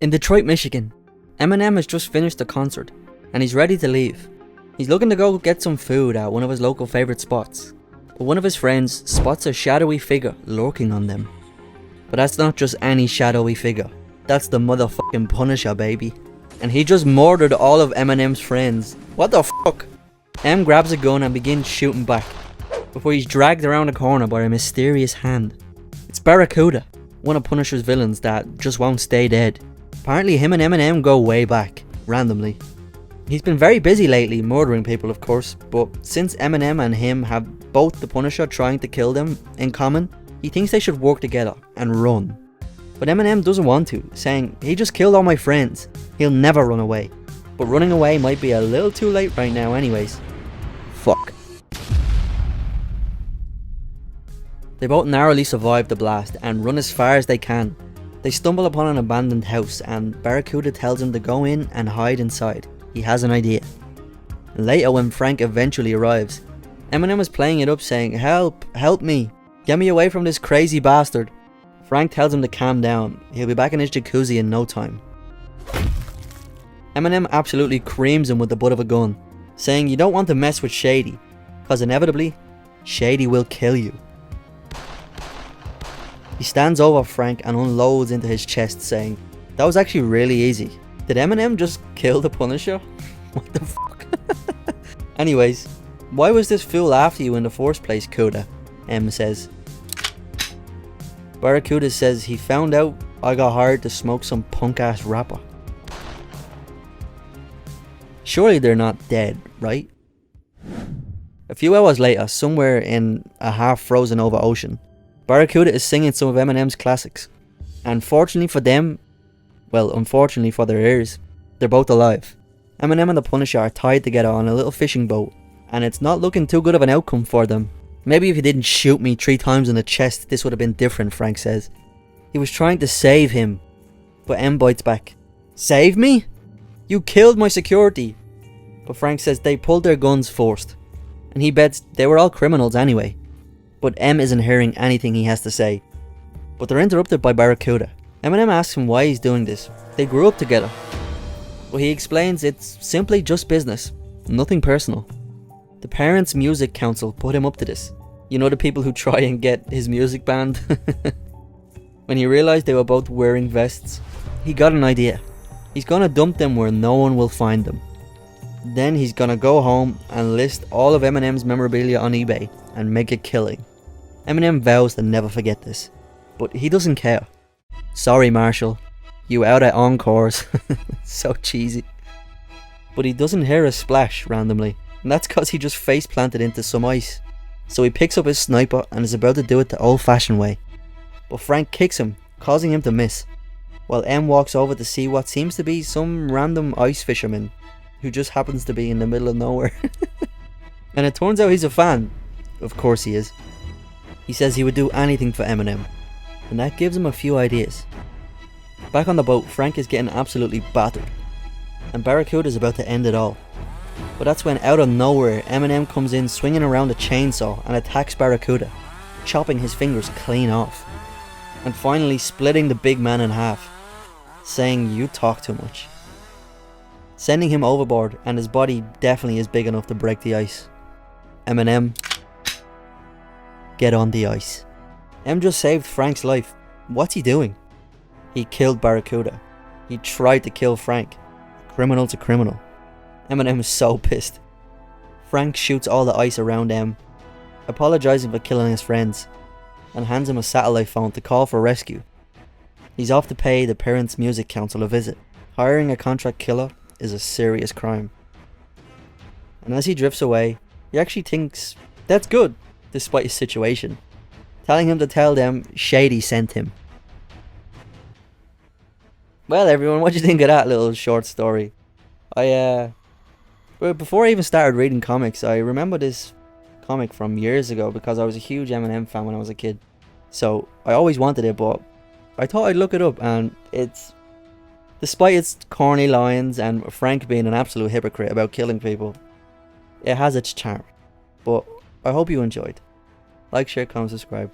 In Detroit, Michigan, Eminem has just finished a concert and he's ready to leave. He's looking to go get some food at one of his local favourite spots, but one of his friends spots a shadowy figure lurking on them. But that's not just any shadowy figure, that's the motherfucking Punisher, baby. And he just murdered all of Eminem's friends. What the fuck? Em grabs a gun and begins shooting back, before he's dragged around a corner by a mysterious hand. It's Barracuda, one of Punisher's villains that just won't stay dead. Apparently him and Eminem go way back, randomly. He's been very busy lately, murdering people of course, but since Eminem and him have both the Punisher trying to kill them in common, he thinks they should work together and run. But Eminem doesn't want to, saying, "He just killed all my friends, he'll never run away." But running away might be a little too late right now anyways. Fuck. They both narrowly survive the blast and run as far as they can. They stumble upon an abandoned house and Barracuda tells him to go in and hide inside. He has an idea. Later, when Frank eventually arrives, Eminem is playing it up saying, "Help, help me, get me away from this crazy bastard." Frank tells him to calm down, he'll be back in his jacuzzi in no time. Eminem absolutely creams him with the butt of a gun, saying you don't want to mess with Shady, cause inevitably, Shady will kill you. He stands over Frank and unloads into his chest saying, "That was actually really easy. Did Eminem just kill the Punisher? What the fuck?" Anyways, why was this fool after you in the first place, Cuda? Em says. Barracuda says he found out I got hired to smoke some punk ass rapper. Surely they're not dead, right? A few hours later, somewhere in a half frozen over ocean, Barracuda is singing some of Eminem's classics. And fortunately for them, well, unfortunately for their ears, they're both alive. Eminem and the Punisher are tied together on a little fishing boat, and it's not looking too good of an outcome for them. "Maybe if you didn't shoot me 3 times in the chest, this would have been different," Frank says. He was trying to save him, but M bites back. "Save me? You killed my security." But Frank says they pulled their guns first, and he bets they were all criminals anyway. But M isn't hearing anything he has to say. But they're interrupted by Barracuda. Eminem asks him why he's doing this. They grew up together. But he explains it's simply just business, nothing personal. The Parents Music Council put him up to this. You know, the people who try and get his music banned? When he realised they were both wearing vests, he got an idea. He's gonna dump them where no one will find them. Then he's gonna go home and list all of Eminem's memorabilia on eBay and make a killing. Eminem vows to never forget this, but he doesn't care. "Sorry Marshall, you out at encores." So cheesy. But he doesn't hear a splash randomly, and that's cause he just face planted into some ice. So he picks up his sniper and is about to do it the old fashioned way. But Frank kicks him, causing him to miss, while M walks over to see what seems to be some random ice fisherman who just happens to be in the middle of nowhere. And it turns out he's a fan. Of course he is. He says he would do anything for Eminem, and that gives him a few ideas. Back on the boat, Frank is getting absolutely battered, and Barracuda is about to end it all. But that's when out of nowhere Eminem comes in swinging around a chainsaw and attacks Barracuda, chopping his fingers clean off, and finally splitting the big man in half, saying "You talk too much," sending him overboard, and his body definitely is big enough to break the ice. Eminem, get on the ice. M just saved Frank's life. What's he doing? He killed Barracuda. He tried to kill Frank. Criminal's a criminal. Eminem is so pissed. Frank shoots all the ice around M, apologising for killing his friends, and hands him a satellite phone to call for rescue. He's off to pay the Parents Music Council a visit. Hiring a contract killer is a serious crime. And as he drifts away, he actually thinks that's good, despite his situation, telling him to tell them Shady sent him. Well everyone, what do you think of that little short story? Well, before I even started reading comics, I remember this comic from years ago because I was a huge Eminem fan when I was a kid. So I always wanted it, but I thought I'd look it up, and it's, despite its corny lines and Frank being an absolute hypocrite about killing people, it has its charm. But I hope you enjoyed. Like, share, comment, subscribe.